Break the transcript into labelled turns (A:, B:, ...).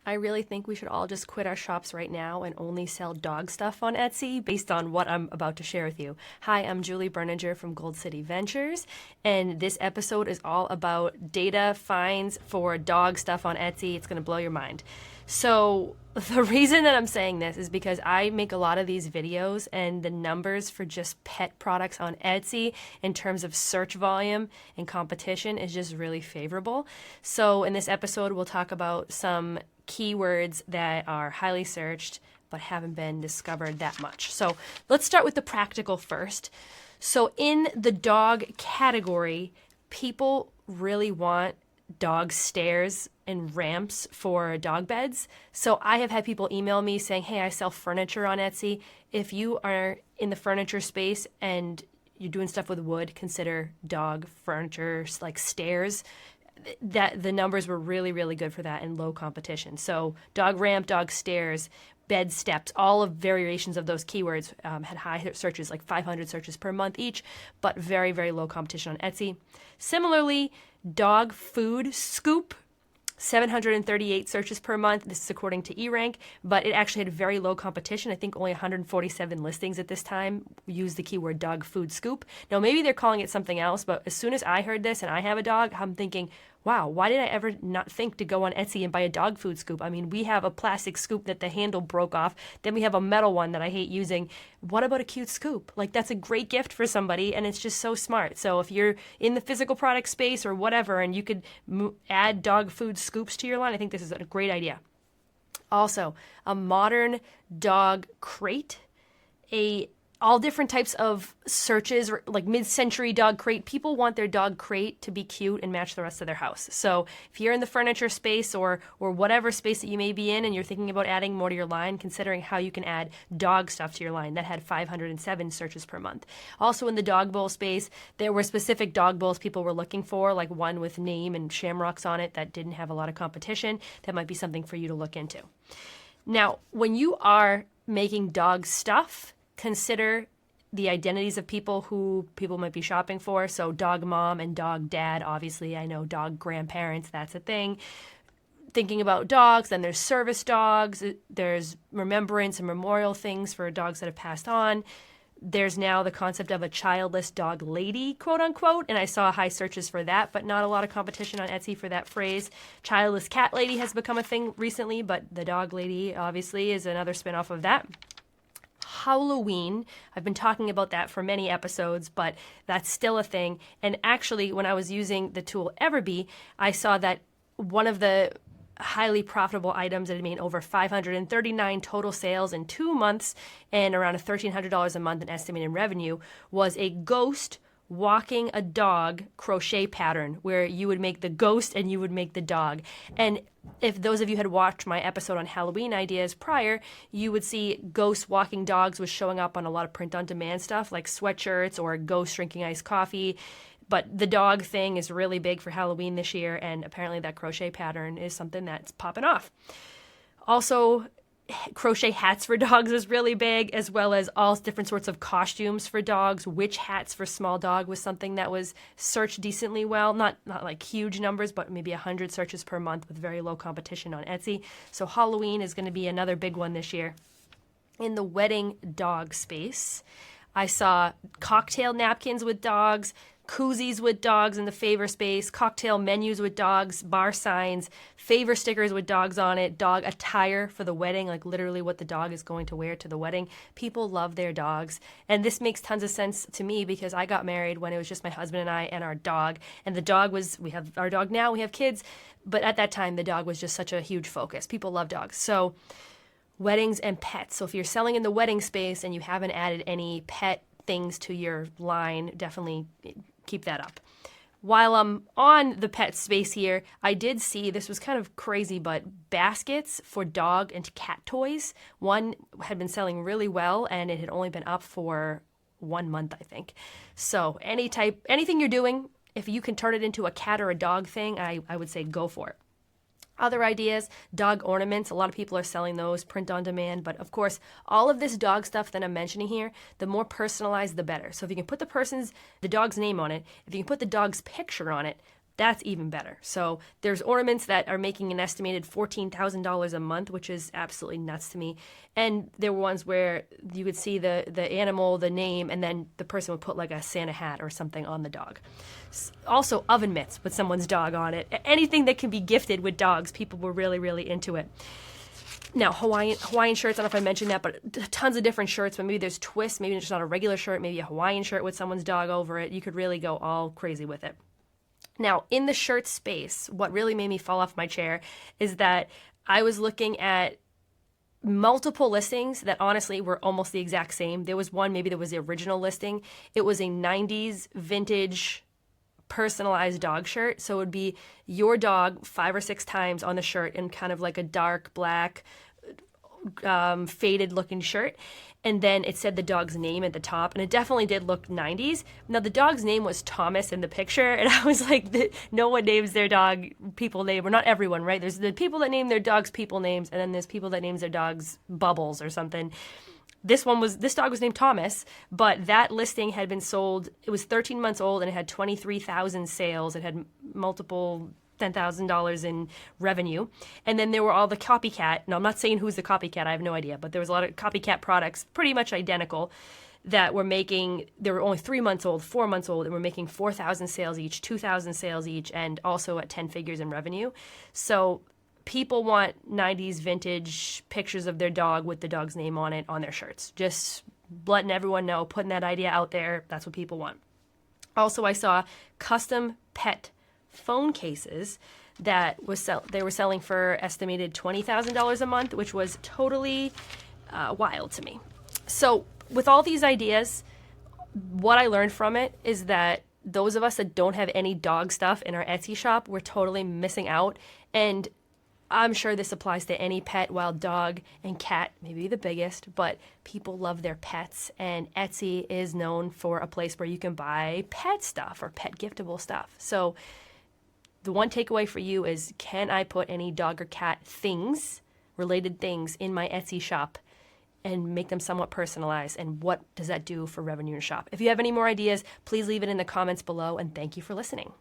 A: I really think we should all just quit our shops right now and only sell dog stuff on Etsy based on what I'm about to share with you. Hi, I'm Julie Berninger from Gold City Ventures, and this episode is all about data finds for dog stuff on Etsy. It's going to blow your mind. So, the reason that I'm saying this is because I make a lot of these videos, and the numbers for just pet products on Etsy in terms of search volume and competition is just really favorable. So, in this episode, we'll talk about some keywords that are highly searched but haven't been discovered that much. So, let's start with the practical first. So, in the dog category, people really want dog stairs and ramps for dog beds. So I have had people email me saying, hey, I sell furniture on Etsy. If you are in the furniture space and you're doing stuff with wood, consider dog furniture like stairs. That the numbers were really, really good for that and low competition. So dog ramp, dog stairs, bed steps, all of variations of those keywords had high searches, like 500 searches per month each, but very, very low competition on Etsy. Similarly, dog food scoop, 738 searches per month. This is according to eRank, but it actually had very low competition. I think only 147 listings at this time use the keyword dog food scoop. Now, maybe they're calling it something else, but as soon as I heard this and I have a dog, I'm thinking, wow, why did I ever not think to go on Etsy and buy a dog food scoop? I mean, we have a plastic scoop that the handle broke off. Then we have a metal one that I hate using. What about a cute scoop? Like, that's a great gift for somebody, and it's just so smart. So if you're in the physical product space or whatever, and you could add dog food scoops to your line, I think this is a great idea. Also, a modern dog crate, all different types of searches, like mid-century dog crate. People want their dog crate to be cute and match the rest of their house. So if you're in the furniture space or whatever space that you may be in and you're thinking about adding more to your line, considering how you can add dog stuff to your line, that had 507 searches per month. Also in the dog bowl space, there were specific dog bowls people were looking for, like one with name and shamrocks on it that didn't have a lot of competition. That might be something for you to look into. Now, when you are making dog stuff, consider the identities of people who people might be shopping for. So dog mom and dog dad, obviously. I know dog grandparents, that's a thing. Thinking about dogs, then there's service dogs. There's remembrance and memorial things for dogs that have passed on. There's now the concept of a childless dog lady, quote unquote, and I saw high searches for that, but not a lot of competition on Etsy for that phrase. Childless cat lady has become a thing recently, but the dog lady obviously is another spinoff of that. Halloween. I've been talking about that for many episodes, but that's still a thing. And actually, when I was using the tool Everbee, I saw that one of the highly profitable items that had made over 539 total sales in 2 months and around $1,300 a month in estimated revenue was a ghost walking a dog crochet pattern where you would make the ghost and you would make the dog. And if those of you had watched my episode on Halloween ideas prior, you would see ghost walking dogs was showing up on a lot of print-on-demand stuff like sweatshirts or ghost drinking iced coffee. But the dog thing is really big for Halloween this year, and apparently that crochet pattern is something that's popping off. Also, crochet hats for dogs is really big, as well as all different sorts of costumes for dogs. Witch hats for small dog was something that was searched decently well. Not like huge numbers, but maybe 100 searches per month with very low competition on Etsy. So Halloween is going to be another big one this year. In the wedding dog space, I saw cocktail napkins with dogs, koozies with dogs in the favor space, cocktail menus with dogs, bar signs, favor stickers with dogs on it, dog attire for the wedding, like literally what the dog is going to wear to the wedding. People love their dogs. And this makes tons of sense to me because I got married when it was just my husband and I and our dog. And the dog was, we have our dog now, we have kids. But at that time, the dog was just such a huge focus. People love dogs. So weddings and pets. So if you're selling in the wedding space and you haven't added any pet things to your line, definitely keep that up. While I'm on the pet space here, I did see, this was kind of crazy, but baskets for dog and cat toys. One had been selling really well, and it had only been up for 1 month, I think. So anything you're doing, if you can turn it into a cat or a dog thing, I would say go for it. Other ideas, dog ornaments. A lot of people are selling those, print on demand. But of course, all of this dog stuff that I'm mentioning here, the more personalized, the better. So if you can put the dog's name on it, if you can put the dog's picture on it, That's even better. So there's ornaments that are making an estimated $14,000 a month, which is absolutely nuts to me. And there were ones where you would see the animal, the name, and then the person would put like a Santa hat or something on the dog. Also, oven mitts with someone's dog on it. Anything that can be gifted with dogs, people were really, really into it. Now, Hawaiian shirts, I don't know if I mentioned that, but tons of different shirts. But maybe there's twists. Maybe it's not a regular shirt. Maybe a Hawaiian shirt with someone's dog over it. You could really go all crazy with it. Now, in the shirt space, what really made me fall off my chair is that I was looking at multiple listings that honestly were almost the exact same. There was one, maybe there was the original listing. It was a 90s vintage personalized dog shirt. So it would be your dog 5 or 6 times on the shirt in kind of like a dark black, faded looking shirt. And then it said the dog's name at the top, and it definitely did look 90s. Now, the dog's name was Thomas in the picture, and I was like, no one names their dog people name, or not everyone, right? There's the people that name their dogs people names, and then there's people that names their dogs Bubbles or something. This dog was named Thomas, but that listing had been sold. It was 13 months old, and it had 23,000 sales. It had multiple $10,000 in revenue. And then there were all the copycat. Now, I'm not saying who's the copycat. I have no idea. But there was a lot of copycat products, pretty much identical, that were making, they were only 3 months old, 4 months old, and were making 4,000 sales each, 2,000 sales each, and also at 10 figures in revenue. So people want 90s vintage pictures of their dog with the dog's name on it on their shirts. Just letting everyone know, putting that idea out there. That's what people want. Also, I saw custom pet phone cases that they were selling for estimated $20,000 a month, which was totally wild to me. So with all these ideas, what I learned from it is that those of us that don't have any dog stuff in our Etsy shop, we're totally missing out. And I'm sure this applies to any pet, wild dog and cat, maybe the biggest, but people love their pets, and Etsy is known for a place where you can buy pet stuff or pet giftable stuff. So the one takeaway for you is, can I put any dog or cat things, related things, in my Etsy shop and make them somewhat personalized? And what does that do for revenue in shop? If you have any more ideas, please leave it in the comments below, and thank you for listening.